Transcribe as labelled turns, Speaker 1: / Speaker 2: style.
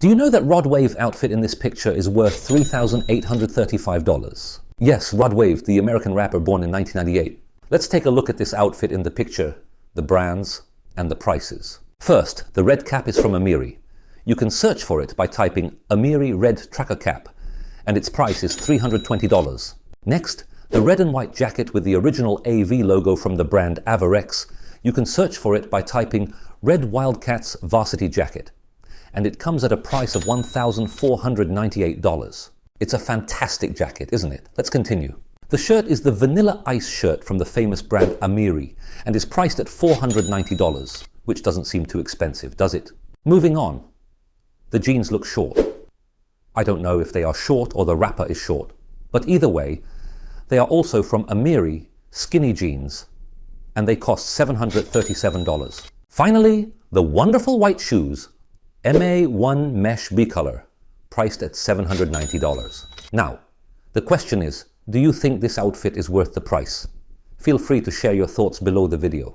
Speaker 1: Do you know that Rod Wave outfit in this picture is worth $3,835? Yes, Rod Wave, the American rapper born in 1998. Let's take a look at this outfit in the picture, the brands, and the prices. First, the red cap is from Amiri. You can search for it by typing Amiri Red Tracker Cap, and its price is $320. Next, the red and white jacket with the original AV logo from the brand Avirex. You can search for it by typing Red Wildcats Varsity Jacket, and it comes at a price of $1,498. It's a fantastic jacket, isn't it? Let's continue. The shirt is the Vanilla Ice shirt from the famous brand Amiri and is priced at $490, which doesn't seem too expensive, does it? Moving on. The jeans look short. I don't know if they are short or the wrapper is short, but either way, they are also from Amiri skinny jeans, and they cost $737. Finally, the wonderful white shoes, MA1 Mesh Bicolor, priced at $790. Now, the question is, do you think this outfit is worth the price? Feel free to share your thoughts below the video.